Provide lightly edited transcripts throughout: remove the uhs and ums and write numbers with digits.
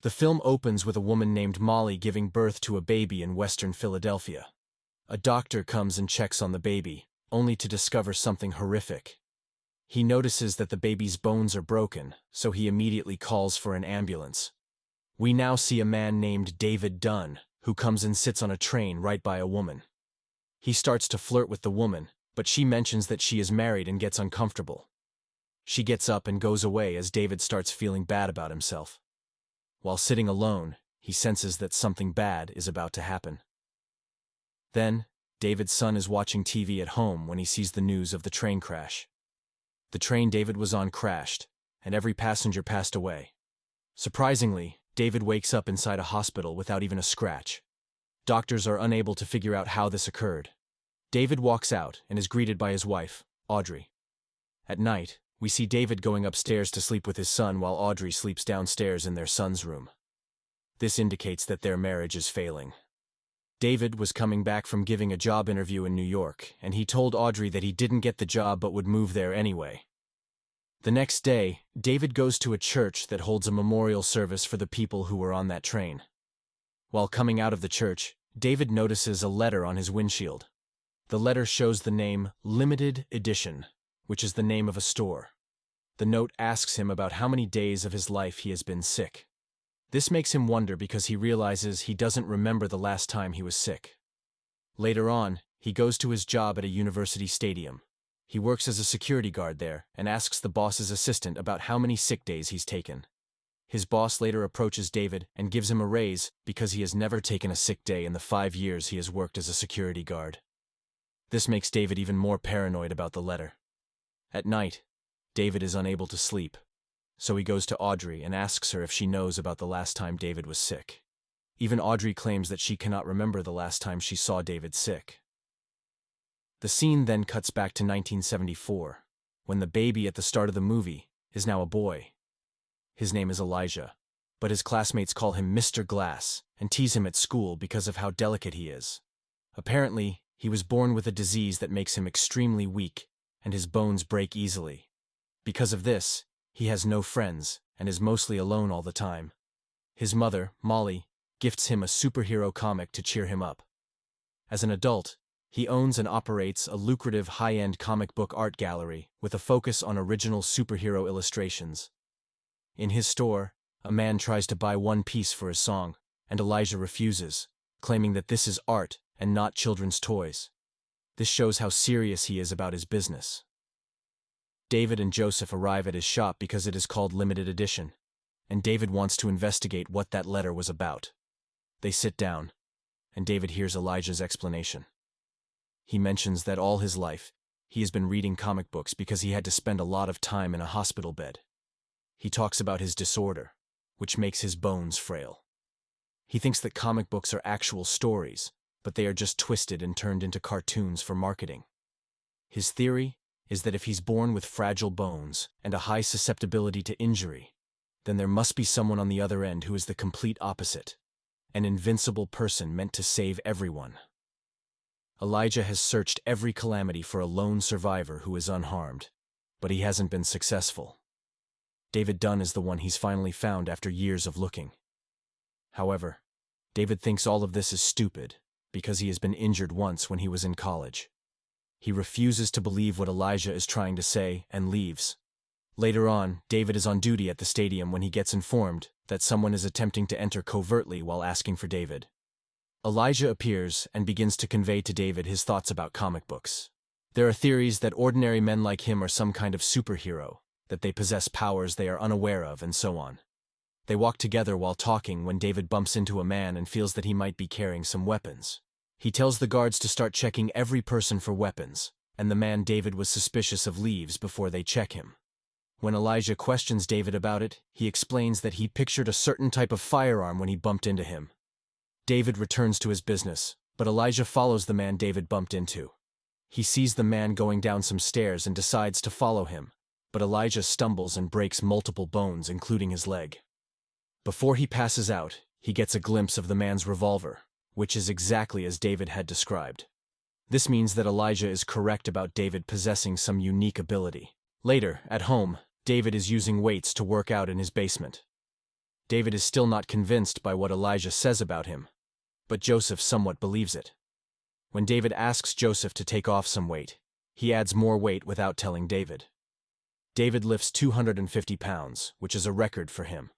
The film opens with a woman named Molly giving birth to a baby in Western Philadelphia. A doctor comes and checks on the baby, only to discover something horrific. He notices that the baby's bones are broken, so he immediately calls for an ambulance. We now see a man named David Dunn, who comes and sits on a train right by a woman. He starts to flirt with the woman, but she mentions that she is married and gets uncomfortable. She gets up and goes away as David starts feeling bad about himself. While sitting alone, he senses that something bad is about to happen. Then, David's son is watching TV at home when he sees the news of the train crash. The train David was on crashed, and every passenger passed away. Surprisingly, David wakes up inside a hospital without even a scratch. Doctors are unable to figure out how this occurred. David walks out and is greeted by his wife, Audrey. At night, we see David going upstairs to sleep with his son while Audrey sleeps downstairs in their son's room. This indicates that their marriage is failing. David was coming back from giving a job interview in New York, and he told Audrey that he didn't get the job but would move there anyway. The next day, David goes to a church that holds a memorial service for the people who were on that train. While coming out of the church, David notices a letter on his windshield. The letter shows the name Limited Edition, which is the name of a store. The note asks him about how many days of his life he has been sick. This makes him wonder because he realizes he doesn't remember the last time he was sick. Later on, he goes to his job at a university stadium. He works as a security guard there and asks the boss's assistant about how many sick days he's taken. His boss later approaches David and gives him a raise because he has never taken a sick day in the 5 years he has worked as a security guard. This makes David even more paranoid about the letter. At night, David is unable to sleep, so he goes to Audrey and asks her if she knows about the last time David was sick. Even Audrey claims that she cannot remember the last time she saw David sick. The scene then cuts back to 1974, when the baby at the start of the movie is now a boy. His name is Elijah, but his classmates call him Mr. Glass and tease him at school because of how delicate he is. Apparently, he was born with a disease that makes him extremely weak, and his bones break easily. Because of this, he has no friends and is mostly alone all the time. His mother, Molly, gifts him a superhero comic to cheer him up. As an adult, he owns and operates a lucrative high-end comic book art gallery with a focus on original superhero illustrations. In his store, a man tries to buy one piece for his song, and Elijah refuses, claiming that this is art and not children's toys. This shows how serious he is about his business. David and Joseph arrive at his shop because it is called Limited Edition, and David wants to investigate what that letter was about. They sit down, and David hears Elijah's explanation. He mentions that all his life, he has been reading comic books because he had to spend a lot of time in a hospital bed. He talks about his disorder, which makes his bones frail. He thinks that comic books are actual stories, but they are just twisted and turned into cartoons for marketing. His theory is that if he's born with fragile bones and a high susceptibility to injury, then there must be someone on the other end who is the complete opposite, an invincible person meant to save everyone. Elijah has searched every calamity for a lone survivor who is unharmed, but he hasn't been successful. David Dunn is the one he's finally found after years of looking. However, David thinks all of this is stupid because he has been injured once when he was in college. He refuses to believe what Elijah is trying to say and leaves. Later on, David is on duty at the stadium when he gets informed that someone is attempting to enter covertly while asking for David. Elijah appears and begins to convey to David his thoughts about comic books. There are theories that ordinary men like him are some kind of superhero, that they possess powers they are unaware of, and so on. They walk together while talking when David bumps into a man and feels that he might be carrying some weapons. He tells the guards to start checking every person for weapons, and the man David was suspicious of leaves before they check him. When Elijah questions David about it, he explains that he pictured a certain type of firearm when he bumped into him. David returns to his business, but Elijah follows the man David bumped into. He sees the man going down some stairs and decides to follow him, but Elijah stumbles and breaks multiple bones, including his leg. Before he passes out, he gets a glimpse of the man's revolver, which is exactly as David had described. This means that Elijah is correct about David possessing some unique ability. Later, at home, David is using weights to work out in his basement. David is still not convinced by what Elijah says about him, but Joseph somewhat believes it. When David asks Joseph to take off some weight, he adds more weight without telling David. David lifts 250 pounds, which is a record for him.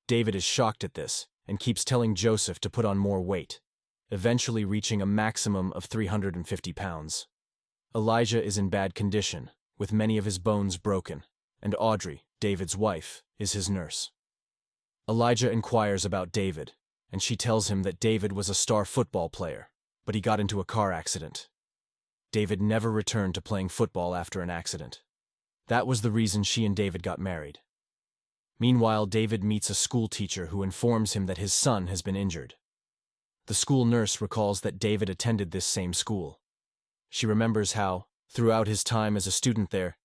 David is shocked at this and keeps telling Joseph to put on more weight, eventually reaching a maximum of 350 pounds. Elijah is in bad condition, with many of his bones broken, and Audrey, David's wife, is his nurse. Elijah inquires about David, and she tells him that David was a star football player, but he got into a car accident. David never returned to playing football after an accident. That was the reason she and David got married. Meanwhile, David meets a school teacher who informs him that his son has been injured. The school nurse recalls that David attended this same school. She remembers how, throughout his time as a student there,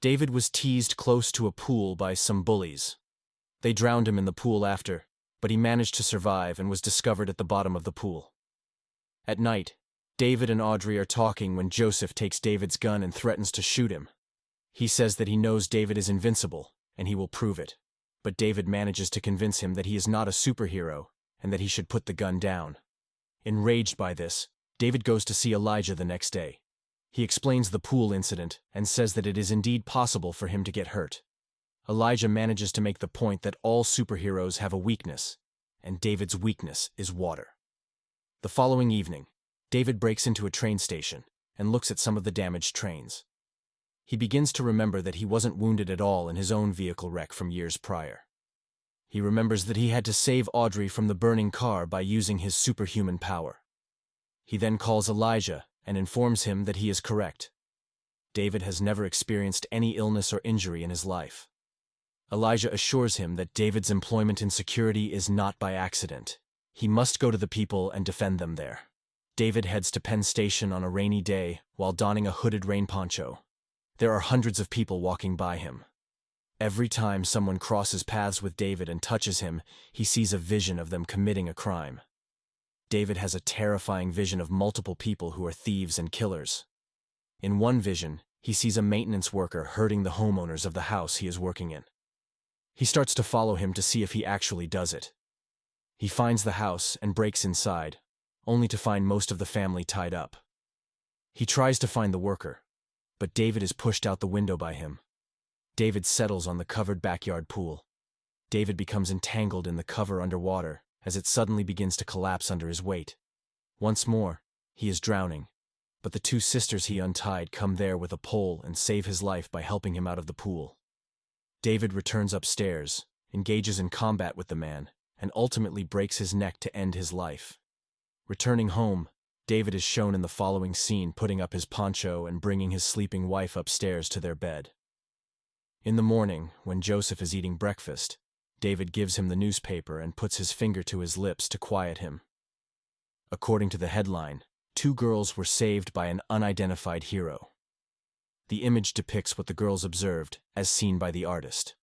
David was teased close to a pool by some bullies. They drowned him in the pool after, but he managed to survive and was discovered at the bottom of the pool. At night, David and Audrey are talking when Joseph takes David's gun and threatens to shoot him. He says that he knows David is invincible, and he will prove it. But David manages to convince him that he is not a superhero, and that he should put the gun down. Enraged by this, David goes to see Elijah the next day. He explains the pool incident and says that it is indeed possible for him to get hurt. Elijah manages to make the point that all superheroes have a weakness, and David's weakness is water. The following evening, David breaks into a train station and looks at some of the damaged trains. He begins to remember that he wasn't wounded at all in his own vehicle wreck from years prior. He remembers that he had to save Audrey from the burning car by using his superhuman power. He then calls Elijah and informs him that he is correct. David has never experienced any illness or injury in his life. Elijah assures him that David's employment in security is not by accident. He must go to the people and defend them there. David heads to Penn Station on a rainy day while donning a hooded rain poncho. There are hundreds of people walking by him. Every time someone crosses paths with David and touches him, he sees a vision of them committing a crime. David has a terrifying vision of multiple people who are thieves and killers. In one vision, he sees a maintenance worker hurting the homeowners of the house he is working in. He starts to follow him to see if he actually does it. He finds the house and breaks inside, only to find most of the family tied up. He tries to find the worker, but David is pushed out the window by him. David settles on the covered backyard pool. David becomes entangled in the cover underwater as it suddenly begins to collapse under his weight. Once more, he is drowning, but the two sisters he untied come there with a pole and save his life by helping him out of the pool. David returns upstairs, engages in combat with the man, and ultimately breaks his neck to end his life. Returning home, David is shown in the following scene putting up his poncho and bringing his sleeping wife upstairs to their bed. In the morning, when Joseph is eating breakfast, David gives him the newspaper and puts his finger to his lips to quiet him. According to the headline, 2 girls were saved by an unidentified hero. The image depicts what the girls observed, as seen by the artist.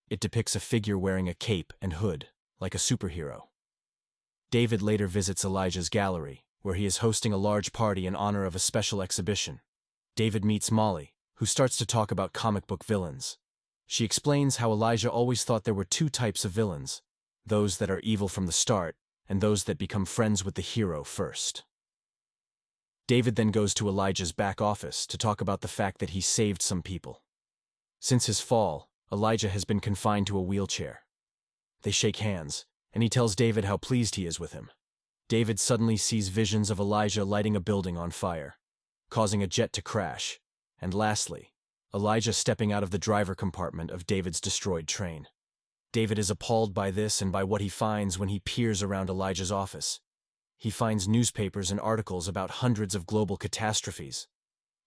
It depicts a figure wearing a cape and hood, like a superhero. David later visits Elijah's gallery, where he is hosting a large party in honor of a special exhibition. David meets Molly, who starts to talk about comic book villains. She explains how Elijah always thought there were 2 types of villains, those that are evil from the start, and those that become friends with the hero first. David then goes to Elijah's back office to talk about the fact that he saved some people. Since his fall, Elijah has been confined to a wheelchair. They shake hands, and he tells David how pleased he is with him. David suddenly sees visions of Elijah lighting a building on fire, causing a jet to crash, and lastly, Elijah stepping out of the driver compartment of David's destroyed train. David is appalled by this and by what he finds when he peers around Elijah's office. He finds newspapers and articles about hundreds of global catastrophes.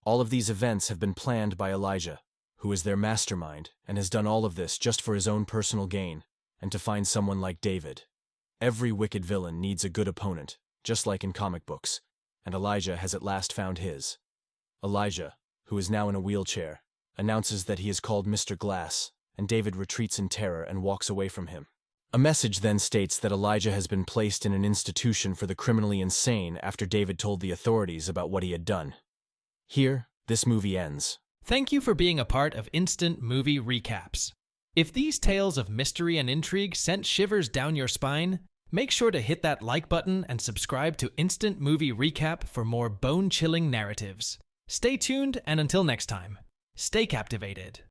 All of these events have been planned by Elijah, who is their mastermind and has done all of this just for his own personal gain and to find someone like David. Every wicked villain needs a good opponent, just like in comic books, and Elijah has at last found his. Elijah, who is now in a wheelchair, announces that he is called Mr. Glass, and David retreats in terror and walks away from him. A message then states that Elijah has been placed in an institution for the criminally insane after David told the authorities about what he had done. Here, this movie ends. Thank you for being a part of Instant Movie Recaps. If these tales of mystery and intrigue sent shivers down your spine, make sure to hit that like button and subscribe to Instant Movie Recap for more bone-chilling narratives. Stay tuned, and until next time, stay captivated.